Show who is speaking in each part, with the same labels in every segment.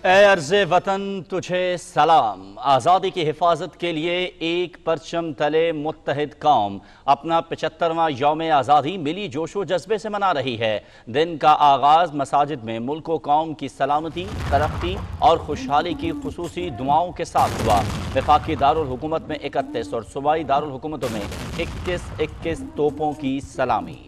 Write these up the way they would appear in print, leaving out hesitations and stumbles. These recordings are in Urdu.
Speaker 1: اے عرض وطن تجھے سلام، آزادی کی حفاظت کے لیے ایک پرچم تلے متحد قوم اپنا 75واں یوم آزادی ملی جوش و جذبے سے منا رہی ہے۔ دن کا آغاز مساجد میں ملک و قوم کی سلامتی، ترقی اور خوشحالی کی خصوصی دعاؤں کے ساتھ ہوا۔ وفاقی دارالحکومت میں 31 اور صوبائی دارالحکومتوں میں 21 توپوں کی سلامی۔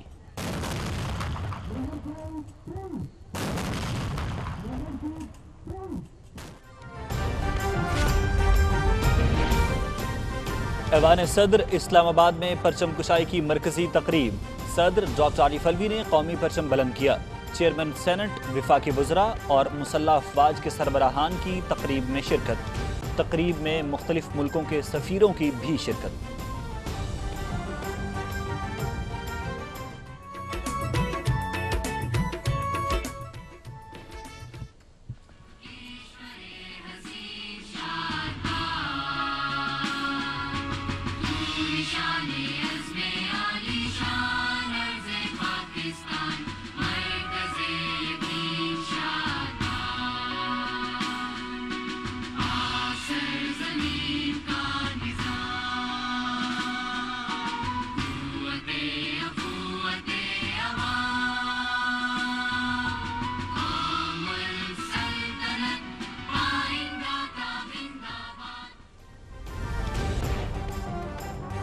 Speaker 2: ایوان صدر اسلام آباد میں پرچم کشائی کی مرکزی تقریب، صدر ڈاکٹر علی فلوی نے قومی پرچم بلند کیا۔ چیئرمین سینٹ، وفاقی وزراء اور مسلح افواج کے سربراہان کی تقریب میں شرکت۔ تقریب میں مختلف ملکوں کے سفیروں کی بھی شرکت۔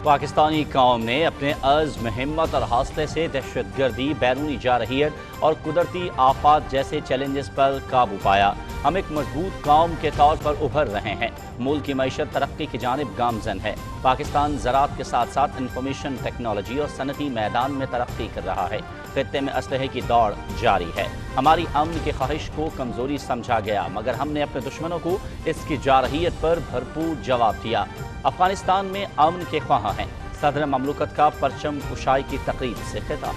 Speaker 1: پاکستانی قوم نے اپنے عزم، ہمت اور حوصلے سے دہشت گردی، بیرونی جارحیت اور قدرتی آفات جیسے چیلنجز پر قابو پایا۔ ہم ایک مضبوط قوم کے طور پر ابھر رہے ہیں۔ ملک کی معیشت ترقی کی جانب گامزن ہے۔ پاکستان زراعت کے ساتھ ساتھ انفارمیشن ٹیکنالوجی اور صنعتی میدان میں ترقی کر رہا ہے۔ خطے میں اسلحے کی دوڑ جاری ہے۔ ہماری امن کی خواہش کو کمزوری سمجھا گیا، مگر ہم نے اپنے دشمنوں کو اس کی جارحیت پر بھرپور جواب دیا۔ افغانستان میں امن کے خواہاں ہیں۔ صدر مملکت کا پرچم کشائی کی تقریب سے خطاب۔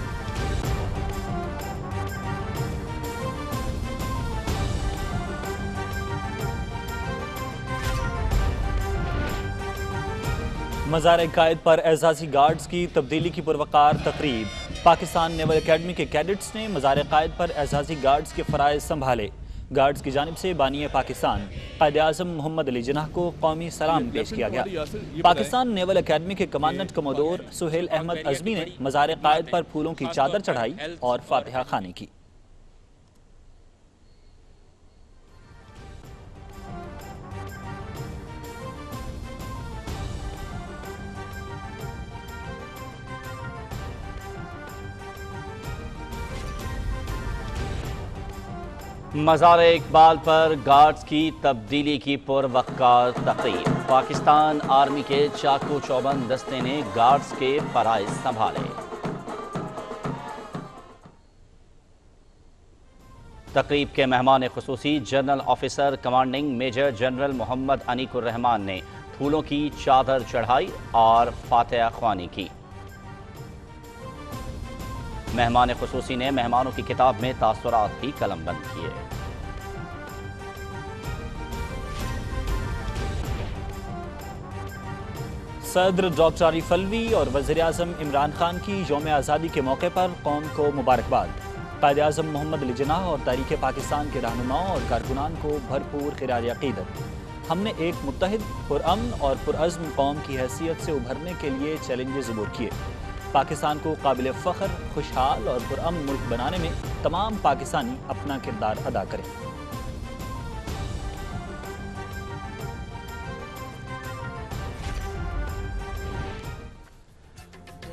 Speaker 2: مزار قائد پر اعزازی گارڈز کی تبدیلی کی پروقار تقریب۔ پاکستان نیول اکیڈمی کے کیڈٹس نے مزار قائد پر اعزازی گارڈز کے فرائض سنبھالے۔ گارڈز کی جانب سے بانی پاکستان قائد اعظم محمد علی جناح کو قومی سلام پیش کیا گیا۔ پاکستان نیول اکیڈمی کے کمانڈنٹ کمودور سہیل احمد عزمی نے مزار قائد پر پھولوں کی چادر چڑھائی اور فاتحہ خوانی کی۔
Speaker 1: مزار اقبال پر گارڈز کی تبدیلی کی پروقار تقریب۔ پاکستان آرمی کے چاقو چوبند دستے نے گارڈز کے فرائض سنبھالے۔ تقریب کے مہمان خصوصی general officer commanding major general Muhammad Aneeq ur Rehman نے پھولوں کی چادر چڑھائی اور فاتحہ خوانی کی۔ مہمان خصوصی نے مہمانوں کی کتاب میں تاثرات بھی قلم بند کیے۔
Speaker 2: صدر ڈاکٹر علی فلوی اور وزیر اعظم عمران خان کی یوم آزادی کے موقع پر قوم کو مبارکباد۔ قائد اعظم محمد علی جناح اور تحریک پاکستان کے رہنماؤں اور کارکنان کو بھرپور خراج عقیدت۔ ہم نے ایک متحد، پرامن اور پرعزم قوم کی حیثیت سے ابھرنے کے لیے چیلنجز عبور کیے۔ پاکستان کو قابل فخر، خوشحال اور پرامن ملک بنانے میں تمام پاکستانی اپنا کردار ادا کریں۔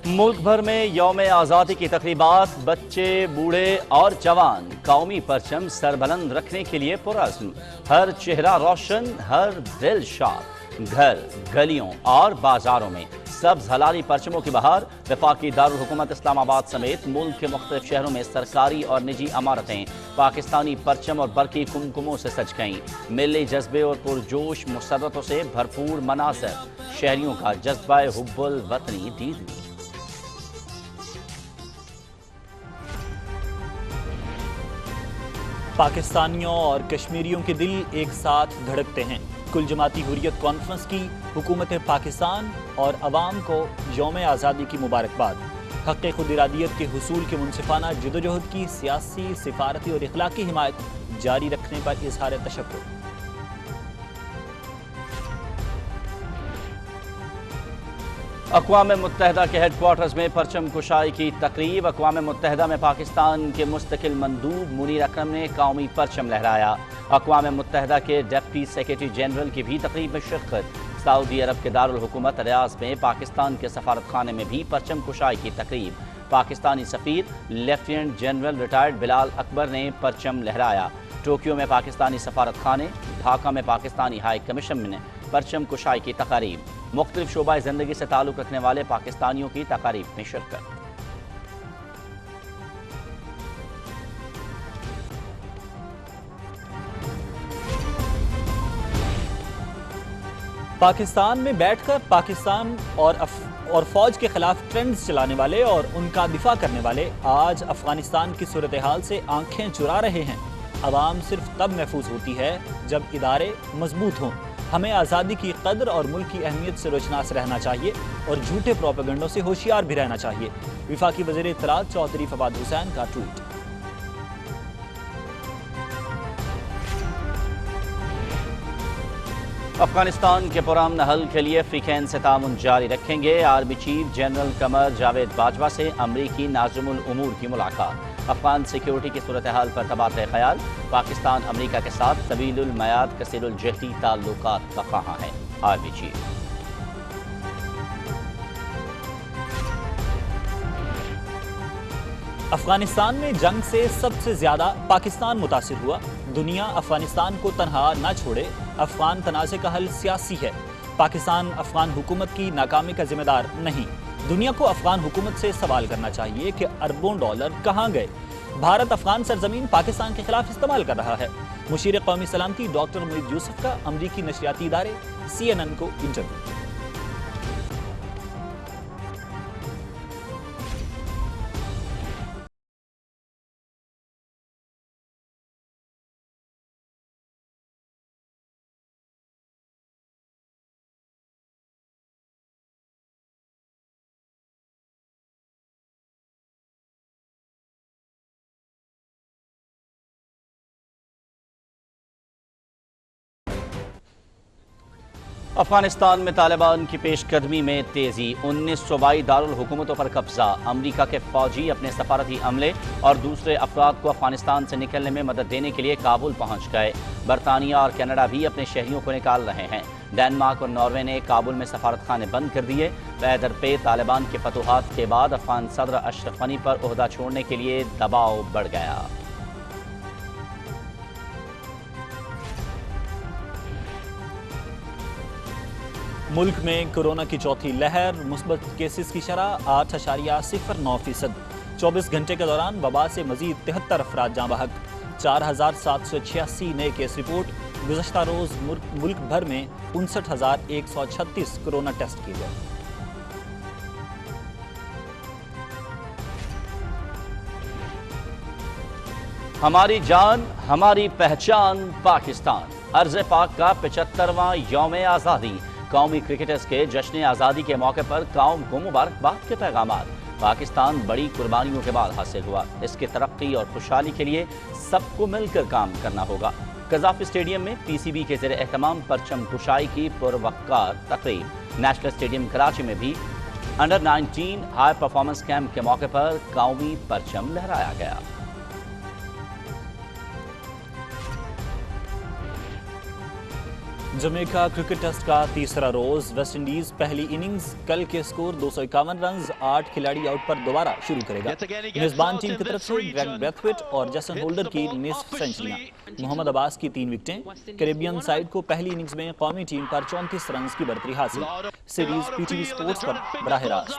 Speaker 1: ملک بھر میں یوم آزادی کی تقریبات، بچے، بوڑھے اور جوان قومی پرچم سربلند رکھنے کے لیے پرعزم۔ ہر چہرہ روشن، ہر دل شاد۔ گھر، گلیوں اور بازاروں میں سبز ہلالی پرچموں کی بہار۔ وفاقی دارالحکومت اسلام آباد سمیت ملک کے مختلف شہروں میں سرکاری اور نجی عمارتیں پاکستانی پرچم اور برقی کمکموں سے سج گئیں۔ ملی جذبے اور پرجوش مسرتوں سے بھرپور مناظر، شہریوں کا جذبہ حب الوطنی دیدی۔
Speaker 2: پاکستانیوں اور کشمیریوں کے دل ایک ساتھ دھڑکتے ہیں۔ کل جماعتی حریت کانفرنس کی حکومت پاکستان اور عوام کو یوم آزادی کی مبارکباد۔ حق خود ارادیت کے حصول کے منصفانہ جدوجہد کی سیاسی، سفارتی اور اخلاقی حمایت جاری رکھنے پر اظہار تشکر۔
Speaker 1: اقوام متحدہ کے ہیڈ کوارٹرز میں پرچم کشائی کی تقریب۔ اقوام متحدہ میں پاکستان کے مستقل مندوب منیر اکرم نے قومی پرچم لہرایا۔ اقوام متحدہ کے ڈپٹی سیکریٹری جنرل کی بھی تقریب میں شرکت۔ سعودی عرب کے دارالحکومت ریاض میں پاکستان کے سفارت خانے میں بھی پرچم کشائی کی تقریب۔ پاکستانی سفیر لیفٹیننٹ جنرل ریٹائرڈ بلال اکبر نے پرچم لہرایا۔ ٹوکیو میں پاکستانی سفارت خانے، ڈھاکہ میں پاکستانی ہائی کمیشن نے پرچم کشائی کی تقاریب۔ مختلف شعبہ زندگی سے تعلق رکھنے والے پاکستانیوں کی تقاریب میں شرکت۔
Speaker 2: پاکستان میں بیٹھ کر پاکستان اور فوج کے خلاف ٹرینڈز چلانے والے اور ان کا دفاع کرنے والے آج افغانستان کی صورتحال سے آنکھیں چرا رہے ہیں۔ عوام صرف تب محفوظ ہوتی ہے جب ادارے مضبوط ہوں۔ ہمیں آزادی کی قدر اور ملک کی اہمیت سے روشناس رہنا چاہیے اور جھوٹے پروپیگنڈوں سے ہوشیار بھی رہنا چاہیے۔ وفاقی وزیر اطلاعات چودھری فواد حسین کا ٹویٹ۔
Speaker 1: افغانستان کے پرامن حل کے لیے افریقین سے تعاون جاری رکھیں گے۔ Army chief general Qamar Javed Bajwa سے امریکی ناظم الامور کی ملاقات۔ افغان سیکیورٹی کی صورتحال پر تبادلہ خیال۔ پاکستان امریکہ کے ساتھ طویل المیعاد کثیر الجہتی تعلقات کا خواہاں ہے۔ آرمی چیف
Speaker 2: افغانستان میں جنگ سے سب سے زیادہ پاکستان متاثر ہوا۔ دنیا افغانستان کو تنہا نہ چھوڑے۔ افغان تنازع کا حل سیاسی ہے۔ پاکستان افغان حکومت کی ناکامی کا ذمہ دار نہیں۔ دنیا کو افغان حکومت سے سوال کرنا چاہیے کہ اربوں ڈالر کہاں گئے۔ بھارت افغان سرزمین پاکستان کے خلاف استعمال کر رہا ہے۔ مشیر قومی سلامتی ڈاکٹر معید یوسف کا امریکی نشریاتی ادارے CNN کو انٹرویو۔
Speaker 1: افغانستان میں طالبان کی پیش قدمی میں تیزی۔ 19 صوبائی دارالحکومتوں پر قبضہ۔ امریکہ کے فوجی اپنے سفارتی عملے اور دوسرے افراد کو افغانستان سے نکلنے میں مدد دینے کے لیے کابل پہنچ گئے۔ برطانیہ اور کینیڈا بھی اپنے شہریوں کو نکال رہے ہیں۔ ڈنمارک اور ناروے نے کابل میں سفارت خانے بند کر دیے۔ پیدر پہ طالبان کے فتوحات کے بعد افغان صدر اشرف غنی پر عہدہ چھوڑنے کے لیے دباؤ بڑھ گیا۔
Speaker 2: ملک میں کورونا کی چوتھی لہر۔ مثبت کیسز کی شرح 8.09%۔ 24 گھنٹے کے دوران وبا سے مزید 73 افراد جاں بحق۔ 4786 نئے کیس رپورٹ۔ گزشتہ روز ملک بھر میں 59,136 کورونا ٹیسٹ کیے گئے۔
Speaker 1: ہماری جان ہماری پہچان پاکستان۔ ارض پاک کا 75واں یوم آزادی۔ قومی کرکٹرز کے جشن آزادی کے موقع پر قوم کو مبارکباد کے پیغامات۔ پاکستان بڑی قربانیوں کے بعد حاصل ہوا۔ اس کی ترقی اور خوشحالی کے لیے سب کو مل کر کام کرنا ہوگا۔ قذافی اسٹیڈیم میں PCB کے زیر اہتمام پرچم کشائی کی پروقار تقریب۔ نیشنل اسٹیڈیم کراچی میں بھی انڈر-19 ہائی پرفارمنس کیمپ کے موقع پر قومی پرچم لہرایا گیا۔
Speaker 2: جمیکا کرکٹ ٹیسٹ کا تیسرا روز۔ ویسٹ انڈیز پہلی اننگز کل کے سکور 251 رنز 8 کھلاڑی آؤٹ پر دوبارہ شروع کرے گا۔ میزبان ٹیم کی طرف سے گریگ بریتھویٹ اور جیسن ہولڈر کی نصف سنچریاں۔ محمد عباس کی 3 وکٹیں۔ کیریبین سائیڈ کو پہلی اننگز میں قومی ٹیم پر 34 رنز کی برتری حاصل۔ سیریز PTV سپورٹس پر براہ راست۔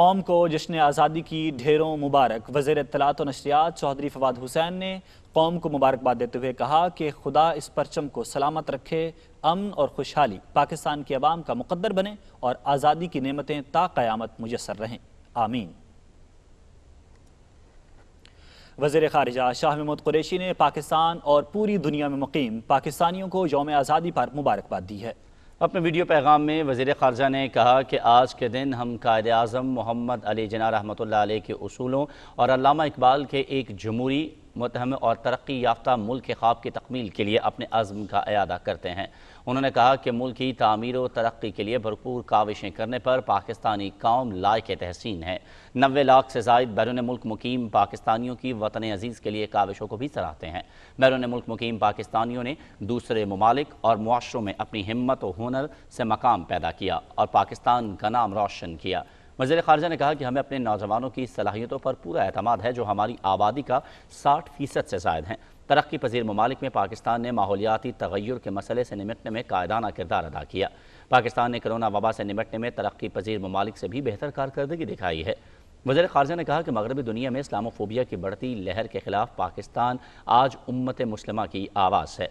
Speaker 2: قوم کو جشن آزادی کی ڈھیروں مبارک۔ وزیر اطلاعات و نشریات چودھری فواد حسین نے قوم کو مبارکباد دیتے ہوئے کہا کہ خدا اس پرچم کو سلامت رکھے، امن اور خوشحالی پاکستان کے عوام کا مقدر بنے اور آزادی کی نعمتیں تا قیامت میسر رہیں، آمین۔ وزیر خارجہ شاہ محمود قریشی نے پاکستان اور پوری دنیا میں مقیم پاکستانیوں کو یوم آزادی پر مبارکباد دی ہے۔
Speaker 1: اپنے ویڈیو پیغام میں وزیر خارجہ نے کہا کہ آج کے دن ہم قائد اعظم محمد علی جناح رحمۃ اللہ علیہ کے اصولوں اور علامہ اقبال کے ایک جمہوری، متحمل اور ترقی یافتہ ملک کے خواب کی تکمیل کے لیے اپنے عزم کا اعادہ کرتے ہیں۔ انہوں نے کہا کہ ملک کی تعمیر و ترقی کے لیے بھرپور کاوشیں کرنے پر پاکستانی قوم لائق تحسین ہے۔ 90 لاکھ سے زائد بیرون ملک مقیم پاکستانیوں کی وطن عزیز کے لیے کاوشوں کو بھی سراہتے ہیں۔ بیرون ملک مقیم پاکستانیوں نے دوسرے ممالک اور معاشروں میں اپنی ہمت و ہنر سے مقام پیدا کیا اور پاکستان کا نام روشن کیا۔ وزیر خارجہ نے کہا کہ ہمیں اپنے نوجوانوں کی صلاحیتوں پر پورا اعتماد ہے جو ہماری آبادی کا 60% سے زائد ہیں۔ ترقی پذیر ممالک میں پاکستان نے ماحولیاتی تغیر کے مسئلے سے نمٹنے میں قائدانہ کردار ادا کیا۔ پاکستان نے کرونا وبا سے نمٹنے میں ترقی پذیر ممالک سے بھی بہتر کارکردگی دکھائی ہے۔ وزیر خارجہ نے کہا کہ مغربی دنیا میں اسلاموفوبیا کی بڑھتی لہر کے خلاف پاکستان آج امت مسلمہ کی آواز ہے۔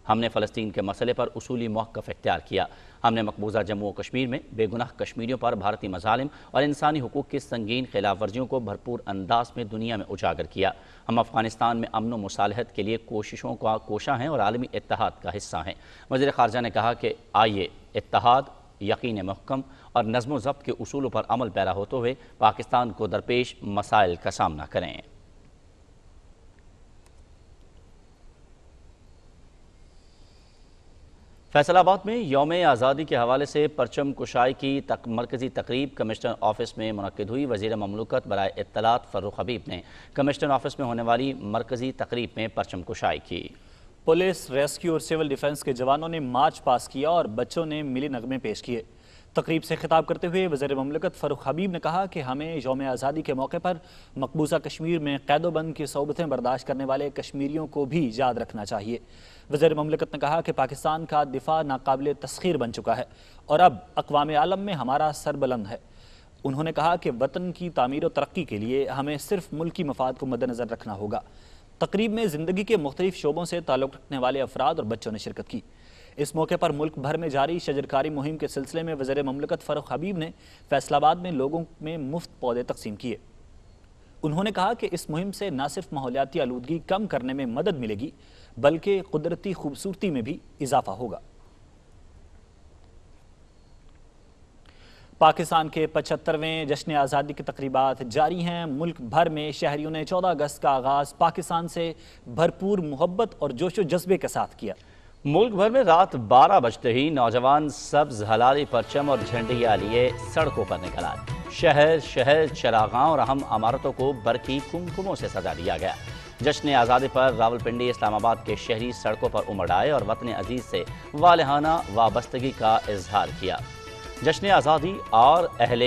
Speaker 1: ہم نے فلسطین کے مسئلے پر اصولی موقف اختیار کیا۔ ہم نے مقبوضہ جموں و کشمیر میں بے گناہ کشمیریوں پر بھارتی مظالم اور انسانی حقوق کی سنگین خلاف ورزیوں کو بھرپور انداز میں دنیا میں اجاگر کیا۔ ہم افغانستان میں امن و مصالحت کے لیے کوششوں کا کوشاں ہیں اور عالمی اتحاد کا حصہ ہیں۔ وزیر خارجہ نے کہا کہ آئیے اتحاد، یقین محکم اور نظم و ضبط کے اصولوں پر عمل پیرا ہوتے ہوئے پاکستان کو درپیش مسائل کا سامنا کریں۔ فیصل آباد میں یوم آزادی کے حوالے سے پرچم کشائی کی مرکزی تقریب کمشنر آفس میں منعقد ہوئی۔ وزیر مملکت برائے اطلاعات فاروق حبیب نے کمشنر آفس میں ہونے والی مرکزی تقریب میں پرچم کشائی کی۔
Speaker 2: پولیس، ریسکیو اور سول ڈیفنس کے جوانوں نے مارچ پاس کیا اور بچوں نے ملی نغمے پیش کیے۔ تقریب سے خطاب کرتے ہوئے وزیر مملکت فاروق حبیب نے کہا کہ ہمیں یوم آزادی کے موقع پر مقبوضہ کشمیر میں قید و بند کی صعوبتیں برداشت کرنے والے کشمیریوں کو بھی یاد رکھنا چاہیے۔ وزیر مملکت نے کہا کہ پاکستان کا دفاع ناقابل تسخیر بن چکا ہے اور اب اقوام عالم میں ہمارا سر بلند ہے۔ انہوں نے کہا کہ وطن کی تعمیر و ترقی کے لیے ہمیں صرف ملکی مفاد کو مد نظر رکھنا ہوگا۔ تقریب میں زندگی کے مختلف شعبوں سے تعلق رکھنے والے افراد اور بچوں نے شرکت کی۔ اس موقع پر ملک بھر میں جاری شجرکاری مہم کے سلسلے میں وزیر مملکت فاروق حبیب نے فیصل آباد میں لوگوں میں مفت پودے تقسیم کیے۔ انہوں نے کہا کہ اس مہم سے نہ صرف ماحولیاتی آلودگی کم کرنے میں مدد ملے گی بلکہ قدرتی خوبصورتی میں بھی اضافہ ہوگا۔ پاکستان کے 75ویں جشن آزادی کی تقریبات جاری ہیں۔ ملک بھر میں شہریوں نے 14 اگست کا آغاز پاکستان سے بھرپور محبت اور جوش و جذبے کے ساتھ کیا۔
Speaker 1: ملک بھر میں رات 12 بجتے ہی نوجوان سبز ہلالی پرچم اور جھنڈیاں لیے سڑکوں پر نکل آئے۔ شہر شہر چراغاں اور اہم عمارتوں کو برقی کمکموں سے سجا دیا گیا۔ جشن آزادی پر راولپنڈی، اسلام آباد کے شہری سڑکوں پر امڑ آئے اور وطن عزیز سے والہانہ وابستگی کا اظہار کیا۔ جشن آزادی اور اہل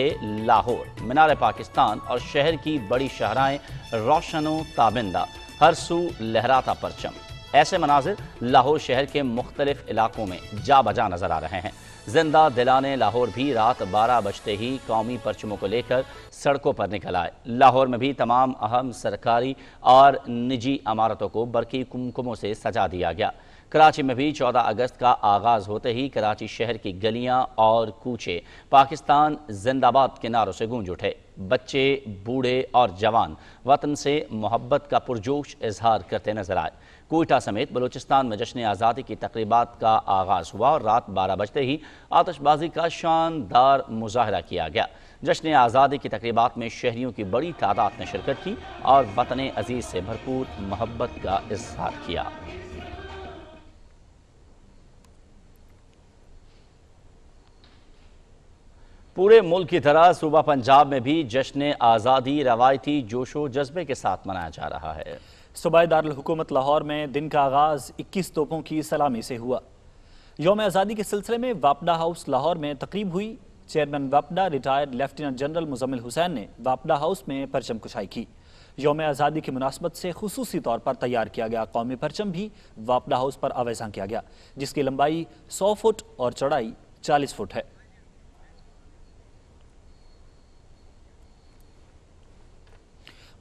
Speaker 1: لاہور، مینار پاکستان اور شہر کی بڑی شاہراہیں روشن و تابندہ، ہر سو لہراتا پرچم۔ ایسے مناظر لاہور شہر کے مختلف علاقوں میں جا بجا نظر آ رہے ہیں۔ زندہ دلانے لاہور بھی رات 12 بجتے ہی قومی پرچموں کو لے کر سڑکوں پر نکل آئے۔ لاہور میں بھی تمام اہم سرکاری اور نجی عمارتوں کو برقی کمکموں سے سجا دیا گیا۔ کراچی میں بھی 14 اگست کا آغاز ہوتے ہی کراچی شہر کی گلیاں اور کوچے پاکستان زندہ باد کے نعروں سے گونج اٹھے۔ بچے، بوڑھے اور جوان وطن سے محبت کا پرجوش اظہار کرتے نظر آئے۔ کوئٹہ سمیت بلوچستان میں جشن آزادی کی تقریبات کا آغاز ہوا اور رات 12 بجتے ہی آتش بازی کا شاندار مظاہرہ کیا گیا۔ جشن آزادی کی تقریبات میں شہریوں کی بڑی تعداد نے شرکت کی اور وطن عزیز سے بھرپور محبت کا اظہار کیا۔ پورے ملک کی طرح صوبہ پنجاب میں بھی جشن آزادی روایتی جوش و جذبے کے ساتھ منایا جا رہا ہے۔
Speaker 2: صوبائی دارالحکومت لاہور میں دن کا آغاز 21 توپوں کی سلامی سے ہوا۔ یوم آزادی کے سلسلے میں واپڈا ہاؤس لاہور میں تقریب ہوئی۔ چیئرمین واپڈا retired lieutenant general Muzammil Hussain نے واپڈا ہاؤس میں پرچم کشائی کی۔ یوم آزادی کی مناسبت سے خصوصی طور پر تیار کیا گیا قومی پرچم بھی واپڈا ہاؤس پر آویزاں کیا گیا، جس کی لمبائی 100 فٹ اور چوڑائی 40 فٹ ہے۔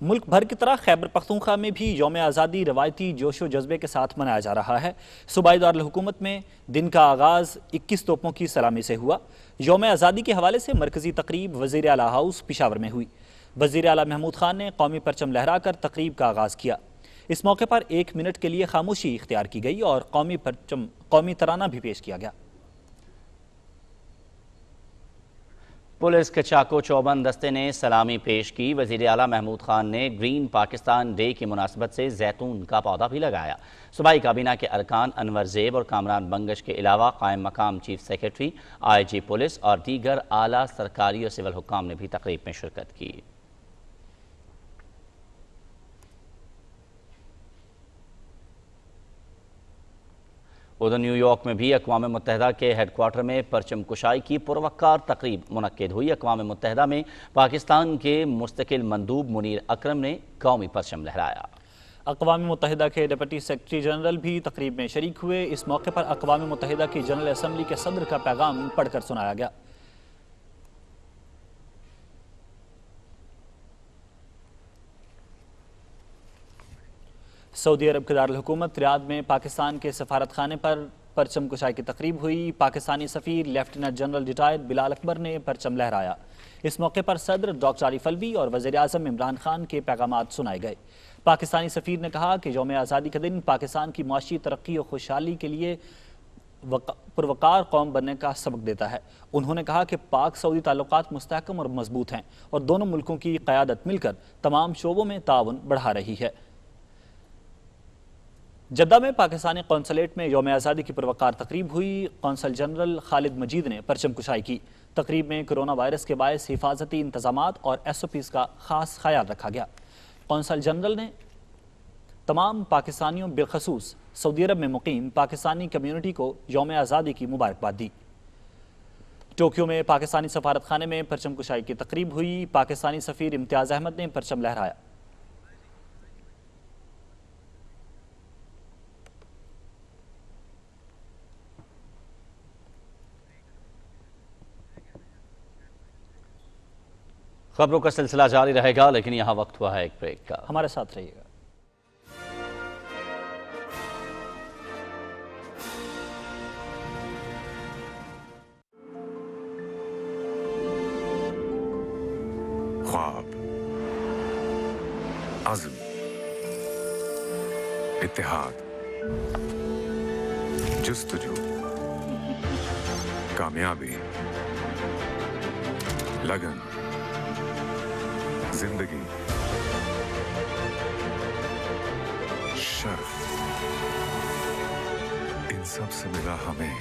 Speaker 2: ملک بھر کی طرح خیبر پختونخوا میں بھی یوم آزادی روایتی جوش و جذبے کے ساتھ منایا جا رہا ہے۔ صوبائی دارالحکومت میں دن کا آغاز 21 توپوں کی سلامی سے ہوا۔ یوم آزادی کے حوالے سے مرکزی تقریب وزیر اعلیٰ ہاؤس پشاور میں ہوئی۔ وزیر اعلیٰ محمود خان نے قومی پرچم لہرا کر تقریب کا آغاز کیا۔ اس موقع پر 1 منٹ کے لیے خاموشی اختیار کی گئی اور قومی ترانہ بھی پیش کیا گیا۔
Speaker 1: پولیس کے چاکو چوبند دستے نے سلامی پیش کی۔ وزیر اعلیٰ محمود خان نے گرین پاکستان ڈے کی مناسبت سے زیتون کا پودا بھی لگایا۔ صوبائی کابینہ کے ارکان انور زیب اور کامران بنگش کے علاوہ قائم مقام چیف سیکرٹری، آئی جی پولیس اور دیگر اعلیٰ سرکاری اور سول حکام نے بھی تقریب میں شرکت کی۔ ادھر نیو یارک میں بھی اقوام متحدہ کے ہیڈ کوارٹر میں پرچم کشائی کی پروقار تقریب منعقد ہوئی۔ اقوام متحدہ میں پاکستان کے مستقل مندوب منیر اکرم نے قومی پرچم لہرایا۔
Speaker 2: اقوام متحدہ کے ڈپٹی سیکرٹری جنرل بھی تقریب میں شریک ہوئے۔ اس موقع پر اقوام متحدہ کی جنرل اسمبلی کے صدر کا پیغام پڑھ کر سنایا گیا۔ سعودی عرب کے دارالحکومت ریاض میں پاکستان کے سفارت خانے پر پرچم کشائی کی تقریب ہوئی۔ پاکستانی سفیر لیفٹیننٹ جنرل ریٹائرڈ بلال اکبر نے پرچم لہرایا۔ اس موقع پر صدر ڈاکٹر عارف الوی اور وزیر اعظم عمران خان کے پیغامات سنائے گئے۔ پاکستانی سفیر نے کہا کہ یوم آزادی کا دن پاکستان کی معاشی ترقی اور خوشحالی کے لیے پروقار قوم بننے کا سبق دیتا ہے۔ انہوں نے کہا کہ پاک سعودی تعلقات مستحکم اور مضبوط ہیں اور دونوں ملکوں کی قیادت مل کر تمام شعبوں میں تعاون بڑھا رہی ہے۔ جدہ میں پاکستانی قونصلیٹ میں یوم آزادی کی پروقار تقریب ہوئی۔ قونصل جنرل خالد مجید نے پرچم کشائی کی۔ تقریب میں کرونا وائرس کے باعث حفاظتی انتظامات اور ایس او پیز کا خاص خیال رکھا گیا۔ قونصل جنرل نے تمام پاکستانیوں بالخصوص سعودی عرب میں مقیم پاکستانی کمیونٹی کو یوم آزادی کی مبارکباد دی۔ ٹوکیو میں پاکستانی سفارت خانے میں پرچم کشائی کی تقریب ہوئی۔ پاکستانی سفیر امتیاز احمد نے پرچم لہرایا۔
Speaker 1: خبروں کا سلسلہ جاری رہے گا، لیکن یہاں وقت ہوا ہے ایک بریک کا۔
Speaker 2: ہمارے ساتھ رہیے گا۔
Speaker 3: خواب، عزم، اتحاد، جستجو، کامیابی، لگن، زندگی، شرف، ان سب سے ملا ہمیں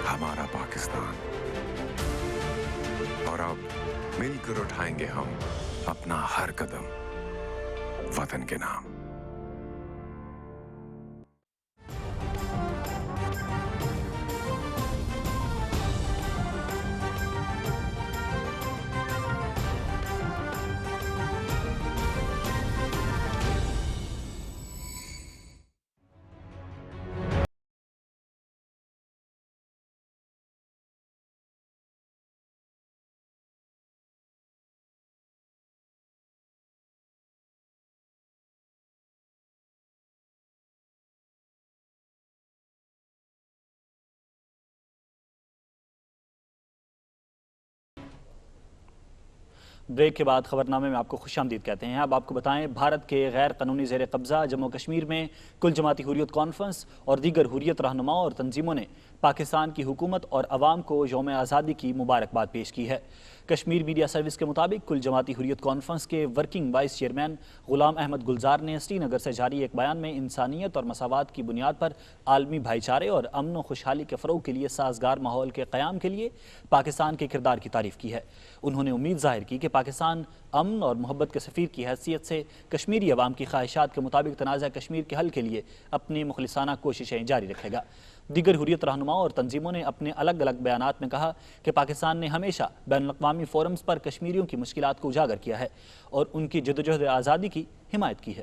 Speaker 3: ہمارا پاکستان، اور اب مل کر اٹھائیں گے ہم اپنا ہر قدم وطن کے نام۔
Speaker 2: بریک کے بعد خبرنامے میں آپ کو خوش آمدید کہتے ہیں۔ اب آپ کو بتائیں، بھارت کے غیر قانونی زیر قبضہ جموں کشمیر میں کل جماعتی حریت کانفرنس اور دیگر حریت رہنماؤں اور تنظیموں نے پاکستان کی حکومت اور عوام کو یوم آزادی کی مبارکباد پیش کی ہے۔ کشمیر میڈیا سروس کے مطابق کل جماعتی حریت کانفرنس کے working vice chairman Ghulam Ahmad گلزار نے سری نگر سے جاری ایک بیان میں انسانیت اور مساوات کی بنیاد پر عالمی بھائی چارے اور امن و خوشحالی کے فروغ کے لیے سازگار ماحول کے قیام کے لیے پاکستان کے کردار کی تعریف کی ہے۔ انہوں نے امید ظاہر کی کہ پاکستان امن اور محبت کے سفیر کی حیثیت سے کشمیری عوام کی خواہشات کے مطابق تنازع کشمیر کے حل کے لیے اپنی مخلصانہ کوششیں جاری رکھے گا۔ دیگر حریت رہنماؤں اور تنظیموں نے اپنے الگ الگ بیانات میں کہا کہ پاکستان نے ہمیشہ بین الاقوامی فورمز پر کشمیریوں کی مشکلات کو اجاگر کیا ہے اور ان کی جدوجہد آزادی کی حمایت کی ہے۔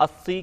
Speaker 1: 80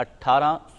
Speaker 1: 18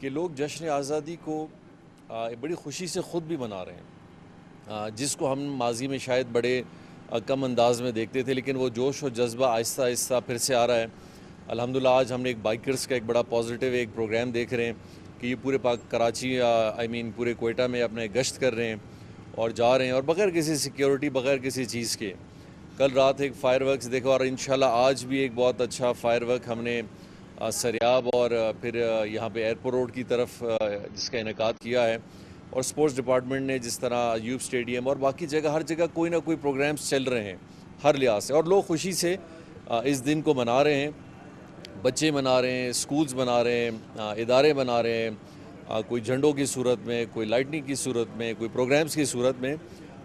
Speaker 4: کہ لوگ جشن آزادی کو بڑی خوشی سے خود بھی منا رہے ہیں، جس کو ہم ماضی میں شاید بڑے کم انداز میں دیکھتے تھے، لیکن وہ جوش و جذبہ آہستہ آہستہ پھر سے آ رہا ہے۔ الحمدللہ آج ہم نے ایک بائکرز کا ایک بڑا پازیٹیو ایک پروگرام دیکھ رہے ہیں کہ یہ پورے کراچی پورے کوئٹہ میں اپنے گشت کر رہے ہیں اور جا رہے ہیں، اور بغیر کسی سیکیورٹی، بغیر کسی چیز کے۔ کل رات ایک فائر ورکس دیکھا، اور انشاءاللہ آج بھی ایک بہت اچھا فائر ورک ہم نے سریاب اور پھر یہاں پہ ایئرپورٹ روڈ کی طرف جس کا انعقاد کیا ہے، اور سپورٹس ڈپارٹمنٹ نے جس طرح یوب اسٹیڈیم اور باقی جگہ ہر جگہ کوئی نہ کوئی پروگرامز چل رہے ہیں ہر لحاظ سے، اور لوگ خوشی سے اس دن کو منا رہے ہیں۔ بچے منا رہے ہیں، سکولز منا رہے ہیں، ادارے منا رہے ہیں، کوئی جھنڈوں کی صورت میں، کوئی لائٹنگ کی صورت میں، کوئی پروگرامز کی صورت میں،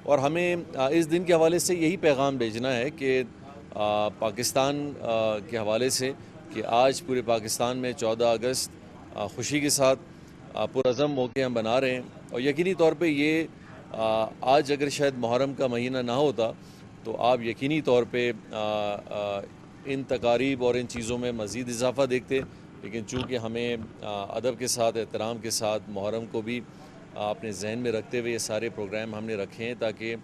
Speaker 4: اور ہمیں اس دن کے حوالے سے یہی پیغام بھیجنا ہے کہ پاکستان کے حوالے سے کہ آج پورے پاکستان میں 14 اگست خوشی کے ساتھ پرعزم موقع ہم بنا رہے ہیں، اور یقینی طور پہ یہ آج اگر شاید محرم کا مہینہ نہ ہوتا تو آپ یقینی طور پہ ان تقاریب اور ان چیزوں میں مزید اضافہ دیکھتے، لیکن چونکہ ہمیں ادب کے ساتھ، احترام کے ساتھ محرم کو بھی اپنے ذہن میں رکھتے ہوئے یہ سارے پروگرام ہم نے رکھے ہیں تاکہ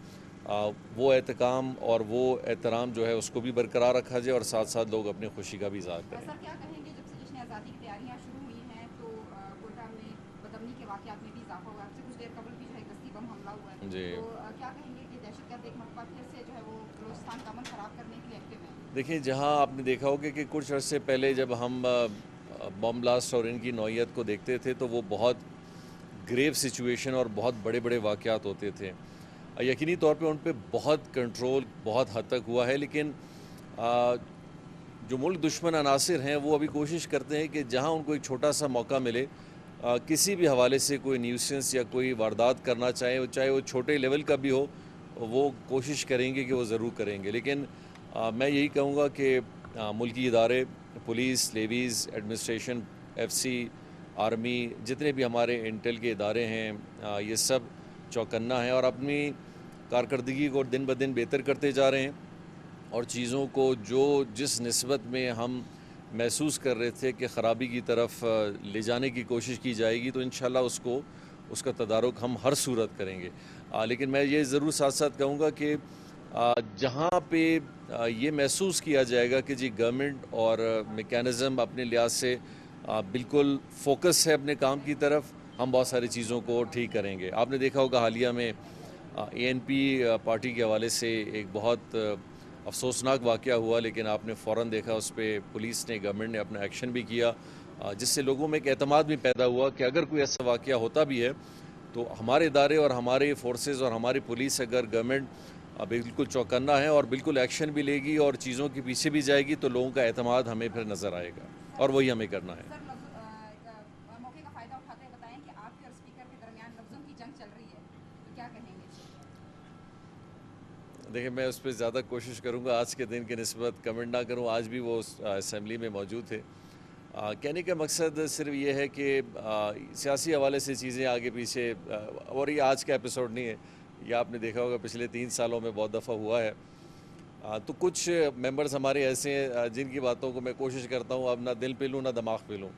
Speaker 4: وہ احتکام اور وہ احترام جو ہے اس کو بھی برقرار رکھا جائے، اور ساتھ ساتھ لوگ اپنی خوشی کا بھی اظہار کریں۔
Speaker 5: سر کیا کہیں گے، جب سے جشن آزادی کی تیاریاں شروع ہوئی ہیں تو کوئٹہ میں بدامنی کے واقعات میں بھی اضافہ ہوا ہے، سے کچھ دیر قبل بھی جو ہے دستی بم حملہ ہوا ہے،
Speaker 4: جی
Speaker 5: تو کیا کہیں گے کہ دہشت گرد ایک مرتبہ پھر سے جو ہے وہ بلوچستان کا امن خراب کرنے کے لیے ایکٹیو ہیں؟
Speaker 4: دیکھیں، جہاں آپ نے دیکھا ہوگا کہ کچھ عرصے پہلے جب ہم بم بلاسٹ اور ان کی نوعیت کو دیکھتے تھے تو وہ بہت گریو سچویشن اور بہت بڑے بڑے واقعات ہوتے تھے، یقینی طور پہ ان پہ بہت کنٹرول بہت حد تک ہوا ہے، لیکن جو ملک دشمن عناصر ہیں وہ ابھی کوشش کرتے ہیں کہ جہاں ان کو ایک چھوٹا سا موقع ملے کسی بھی حوالے سے کوئی نیوسنس یا کوئی واردات کرنا چاہے وہ چھوٹے لیول کا بھی ہو، وہ کوشش کریں گے کہ وہ ضرور کریں گے۔ لیکن میں یہی کہوں گا کہ ملکی ادارے، police, levies, administration, F C, army, جتنے بھی ہمارے انٹیل کے ادارے ہیں، یہ سب چوکنا ہیں اور اپنی کارکردگی کو دن بدن بہتر کرتے جا رہے ہیں، اور چیزوں کو جس نسبت میں ہم محسوس کر رہے تھے کہ خرابی کی طرف لے جانے کی کوشش کی جائے گی تو انشاءاللہ اس کا تدارک ہم ہر صورت کریں گے۔ لیکن میں یہ ضرور ساتھ ساتھ کہوں گا کہ جہاں پہ یہ محسوس کیا جائے گا کہ جی گورنمنٹ اور میکینزم اپنے لحاظ سے بالکل فوکس ہے اپنے کام کی طرف، ہم بہت ساری چیزوں کو ٹھیک کریں گے۔ آپ نے دیکھا ہوگا حالیہ میں ANP پارٹی کے حوالے سے ایک بہت افسوسناک واقعہ ہوا، لیکن آپ نے فوراً دیکھا اس پہ پولیس نے، گورنمنٹ نے اپنا ایکشن بھی کیا، جس سے لوگوں میں ایک اعتماد بھی پیدا ہوا کہ اگر کوئی ایسا واقعہ ہوتا بھی ہے تو ہمارے ادارے اور ہمارے فورسز اور ہماری پولیس اگر گورنمنٹ بالکل چوکنا ہے اور بالکل ایکشن بھی لے گی اور چیزوں کے پیچھے بھی جائے گی تو لوگوں کا اعتماد ہمیں پھر نظر آئے گا، اور وہی ہمیں کرنا ہے۔
Speaker 5: سر موقع کا فائدہ اٹھاتے ہوئے بتائیں کہ آپ کے اور اسپیکر کے درمیان لفظوں کی جنگ چل رہی ہے، تو کیا کہیں گے؟
Speaker 4: دیکھیں، میں اس پہ زیادہ کوشش کروں گا آج کے دن کی نسبت کمنٹ نہ کروں، آج بھی وہ اسمبلی میں موجود تھے۔ کہنے کا مقصد صرف یہ ہے کہ سیاسی حوالے سے چیزیں آگے پیچھے، اور یہ آج کا ایپیسوڈ نہیں ہے، یہ آپ نے دیکھا ہوگا پچھلے 3 سالوں میں بہت دفعہ ہوا ہے، تو کچھ ممبرز ہمارے ایسے ہیں جن کی باتوں کو میں کوشش کرتا ہوں اب نہ دل پہ لوں نہ دماغ پہ لوں،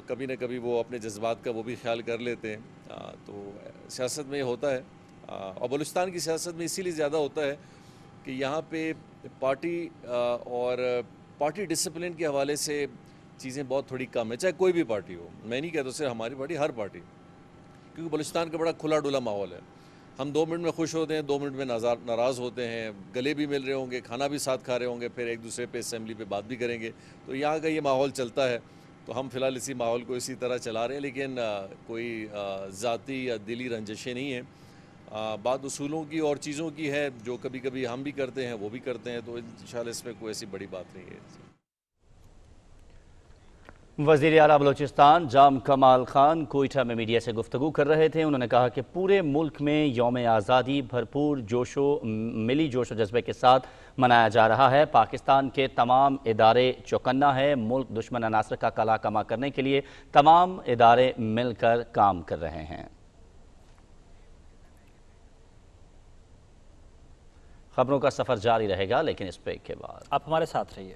Speaker 4: کبھی نہ کبھی وہ اپنے جذبات کا وہ بھی خیال کر لیتے ہیں، تو سیاست میں یہ ہوتا ہے، اور بلوچستان کی سیاست میں اسی لیے زیادہ ہوتا ہے کہ یہاں پہ پارٹی اور پارٹی ڈسپلن کے حوالے سے چیزیں بہت تھوڑی کم ہیں، چاہے کوئی بھی پارٹی ہو، میں نہیں کہتا صرف ہماری پارٹی، ہر پارٹی، کیونکہ بلوچستان کا بڑا کھلا ڈلا ماحول ہے، ہم 2 منٹ میں خوش ہوتے ہیں، 2 منٹ میں ناراض ہوتے ہیں، گلے بھی مل رہے ہوں گے، کھانا بھی ساتھ کھا رہے ہوں گے، پھر ایک دوسرے پہ اسمبلی پہ بات بھی کریں گے، تو یہاں کا یہ ماحول چلتا ہے، تو ہم فی الحال اسی ماحول کو اسی طرح چلا رہے ہیں، لیکن کوئی ذاتی یا دلی رنجشیں نہیں ہیں، بات اصولوں کی اور چیزوں کی ہے، جو کبھی کبھی ہم بھی کرتے ہیں وہ بھی کرتے ہیں، تو انشاءاللہ اس میں کوئی ایسی بڑی بات نہیں ہے۔
Speaker 1: وزیر اعلیٰ بلوچستان جام کمال خان کوئٹہ میں میڈیا سے گفتگو کر رہے تھے۔ انہوں نے کہا کہ پورے ملک میں یوم آزادی بھرپور ملی جوش و جذبے کے ساتھ منایا جا رہا ہے۔ پاکستان کے تمام ادارے چوکنا ہے، ملک دشمن عناصر کا کلا کما کرنے کے لیے تمام ادارے مل کر کام کر رہے ہیں۔ خبروں کا سفر جاری رہے گا، لیکن اس بریک کے بعد
Speaker 2: آپ ہمارے ساتھ رہیے۔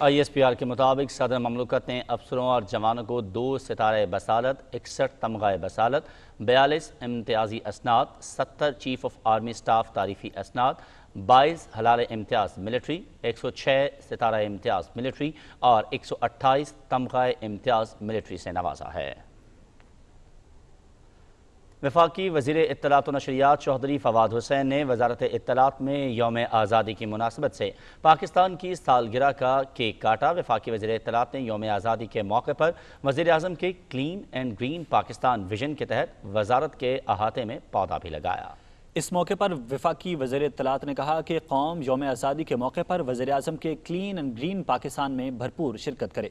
Speaker 1: ISPR کے مطابق صدر مملکت نے افسروں اور جوانوں کو 2 ستارے بصالت، 61 تمغہ بصالت، 42 امتیازی اسناد، 70 چیف آف آرمی سٹاف تعریفی اسناد، 22 ہلال امتیاز ملٹری، 106 ستارہ امتیاز ملٹری اور 128 تمغہ امتیاز ملٹری سے نوازا ہے۔ وفاقی وزیر اطلاعات و نشریات چوہدری فواد حسین نے وزارت اطلاعات میں یوم آزادی کی مناسبت سے پاکستان کی سالگرہ کا کیک کاٹا۔ وفاقی وزیر اطلاعات نے یوم آزادی کے موقع پر وزیر اعظم کے clean and green Pakistan vision کے تحت وزارت کے احاطے میں پودا بھی لگایا۔
Speaker 2: اس موقع پر وفاقی وزیر اطلاعات نے کہا کہ قوم یوم آزادی کے موقع پر وزیر اعظم کے کلین اینڈ گرین پاکستان میں بھرپور شرکت کرے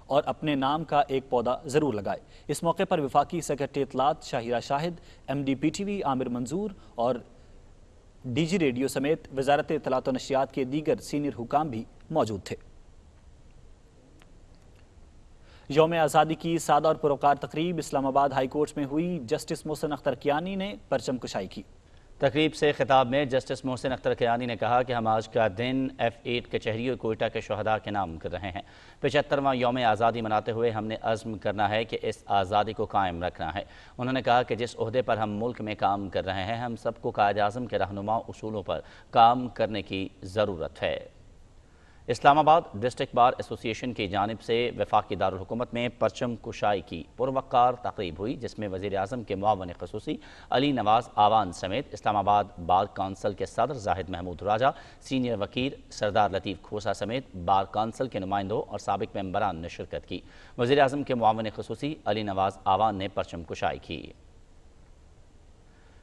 Speaker 2: اور اپنے نام کا ایک پودا ضرور لگائے۔ اس موقع پر وفاقی سیکرٹری اطلاعات شاہرہ شاہد، MD PTV عامر منظور اور DG ریڈیو سمیت وزارت اطلاعات و نشریات کے دیگر سینئر حکام بھی موجود تھے۔ یوم آزادی کی سادہ اور پروقار تقریب اسلام آباد ہائی کورٹ میں ہوئی۔ جسٹس محسن اختر کیانی نے پرچم کشائی کی۔
Speaker 1: تقریب سے خطاب میں جسٹس محسن اختر کیانی نے کہا کہ ہم آج کا دن F8 کچہری اور کوئٹہ کے شہداء کے نام کر رہے ہیں۔ 75واں یوم آزادی مناتے ہوئے ہم نے عزم کرنا ہے کہ اس آزادی کو قائم رکھنا ہے۔ انہوں نے کہا کہ جس عہدے پر ہم ملک میں کام کر رہے ہیں ہم سب کو قائد اعظم کے رہنما اصولوں پر کام کرنے کی ضرورت ہے۔ اسلام آباد ڈسٹرکٹ بار ایسوسی ایشن کی جانب سے وفاقی دارالحکومت میں پرچم کشائی کی پروقار تقریب ہوئی، جس میں وزیر اعظم کے معاون خصوصی علی نواز آوان سمیت اسلام آباد بار کونسل کے صدر زاہد محمود راجہ، سینئر وکیل سردار لطیف کھوسا سمیت بار کونسل کے نمائندوں اور سابق ممبران نے شرکت کی۔ وزیر اعظم کے معاون خصوصی علی نواز آوان نے پرچم کشائی کی۔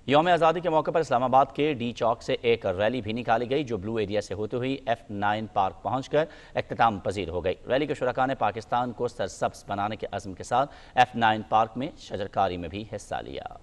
Speaker 1: یوم آزادی کے موقع پر اسلام آباد کے ڈی چوک سے ایک ریلی بھی نکالی گئی جو بلو ایریا سے ہوتے ہوئی F9 پارک پہنچ کر اختتام پذیر ہو گئی۔ ریلی کے شرکاء نے پاکستان کو سرسبز بنانے کے عزم کے ساتھ F9 پارک میں شجرکاری میں بھی حصہ لیا۔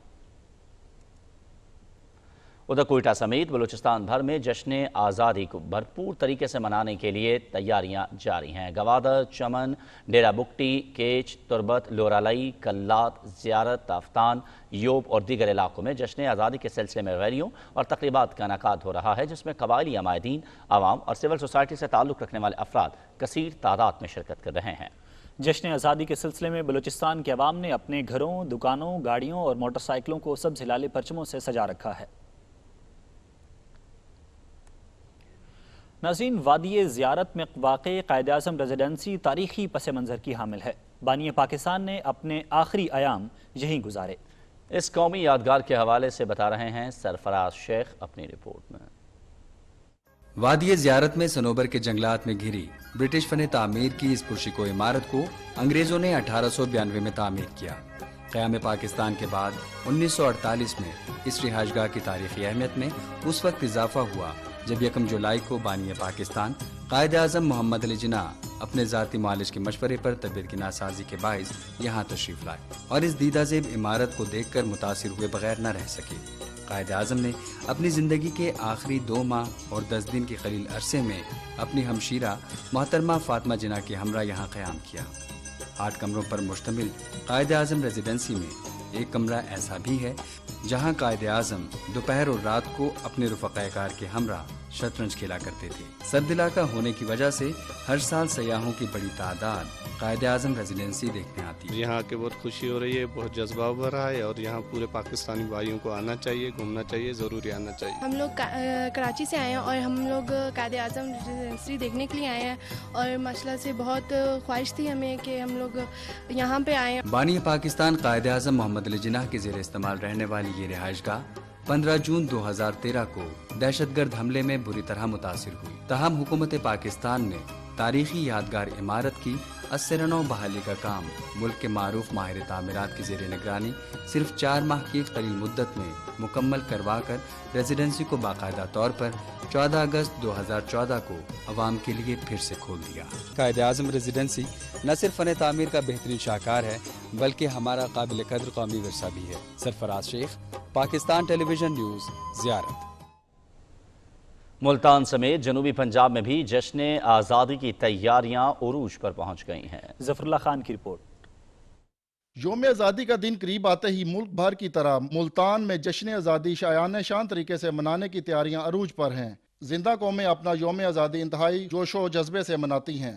Speaker 1: ادھر کوئٹہ سمیت بلوچستان بھر میں جشن آزادی کو بھرپور طریقے سے منانے کے لیے تیاریاں جاری ہیں۔ گوادر، چمن، ڈیرہ بگٹی، کیچ، تربت، لورالائی، کلات، زیارت، تافتان، یوب اور دیگر علاقوں میں جشن آزادی کے سلسلے میں ریلیوں اور تقریبات کا انعقاد ہو رہا ہے، جس میں قبائلی عمائدین، عوام اور سول سوسائٹی سے تعلق رکھنے والے افراد کثیر تعداد میں شرکت کر رہے ہیں۔
Speaker 2: جشن آزادی کے سلسلے میں بلوچستان کے عوام نے اپنے گھروں، دکانوں، گاڑیوں اور موٹر سائیکلوں کو سبز ہلالی پرچموں سے سجا رکھا ہے۔ ناظرین، وادی زیارت میں واقع قائد اعظم ریزیڈنسی تاریخی پس منظر کی حامل ہے۔ بانی پاکستان نے اپنے آخری ایام یہیں گزارے۔
Speaker 1: اس قومی یادگار کے حوالے سے بتا رہے ہیں سرفراز شیخ اپنی رپورٹ میں۔
Speaker 6: وادی زیارت میں صنوبر کے جنگلات میں گھری برٹش فن تعمیر کی اس پرشکو عمارت کو انگریزوں نے 1892 میں تعمیر کیا۔ قیام پاکستان کے بعد 1948 میں اس رہائش گاہ کی تاریخی اہمیت میں اس وقت اضافہ ہوا جب 1 جولائی کو بانی پاکستان قائد اعظم محمد علی جناح اپنے ذاتی معالج کے مشورے پر طبیعت کی ناسازی کے باعث یہاں تشریف لائے اور اس دیدہ زیب عمارت کو دیکھ کر متاثر ہوئے بغیر نہ رہ سکے۔ قائد اعظم نے اپنی زندگی کے آخری 2 ماہ اور 10 دن کے قلیل عرصے میں اپنی ہمشیرہ محترمہ فاطمہ جناح کے ہمراہ یہاں قیام کیا۔ 8 کمروں پر مشتمل قائد اعظم ریزیڈنسی میں ایک کمرہ ایسا بھی ہے جہاں قائد اعظم دوپہر اور رات کو اپنے رفقائے کار کے ہمراہ شطرنج کھیلا کرتے تھے۔ سرد علاقہ ہونے کی وجہ سے ہر سال سیاحوں کی بڑی تعداد قائد اعظم ریزیڈنسی دیکھنے آتی ہے۔
Speaker 7: یہاں کے بہت خوشی ہو رہی ہے، بہت جذبہ ابھر رہا ہے اور یہاں پورے پاکستانی بھائیوں کو آنا چاہیے، گھومنا چاہیے، ضروری آنا چاہیے۔
Speaker 8: ہم لوگ کراچی سے آئے ہیں اور ہم لوگ قائد اعظم ریزیڈنسی دیکھنے کے لیے آئے ہیں اور ماشاءاللہ سے بہت خواہش تھی ہمیں کہ ہم لوگ یہاں پہ آئیں۔
Speaker 6: بانی پاکستان قائد اعظم محمد علی جناح کے زیر استعمال رہنے والی یہ رہائش گاہ 15 جون 2013 کو دہشت گرد حملے میں بری طرح متاثر ہوئی۔ تاہم حکومت پاکستان نے تاریخی یادگار عمارت کی اثر نو بحالی کا کام ملک کے معروف ماہر تعمیرات کی زیر نگرانی صرف 4 ماہ کی قلیل مدت میں مکمل کروا کر ریزیڈنسی کو باقاعدہ طور پر 14 اگست 2014 کو عوام کے لیے پھر سے کھول دیا۔ قائد اعظم ریزیڈنسی نہ صرف فن تعمیر کا بہترین شاہکار ہے بلکہ ہمارا قابل قدر قومی ورثہ بھی ہے۔ سرفراز شیخ، پاکستان ٹیلی ویژن نیوز، زیارت۔
Speaker 1: ملتان سمیت جنوبی پنجاب میں بھی جشن آزادی کی تیاریاں عروج پر پہنچ گئی ہیں۔
Speaker 2: ظفر اللہ خان کی رپورٹ۔
Speaker 9: یوم آزادی کا دن قریب آتے ہی ملک بھر کی طرح ملتان میں جشن آزادی شایان شان طریقے سے منانے کی تیاریاں عروج پر ہیں۔ زندہ قومیں اپنا یوم آزادی انتہائی جوش و جذبے سے مناتی ہیں۔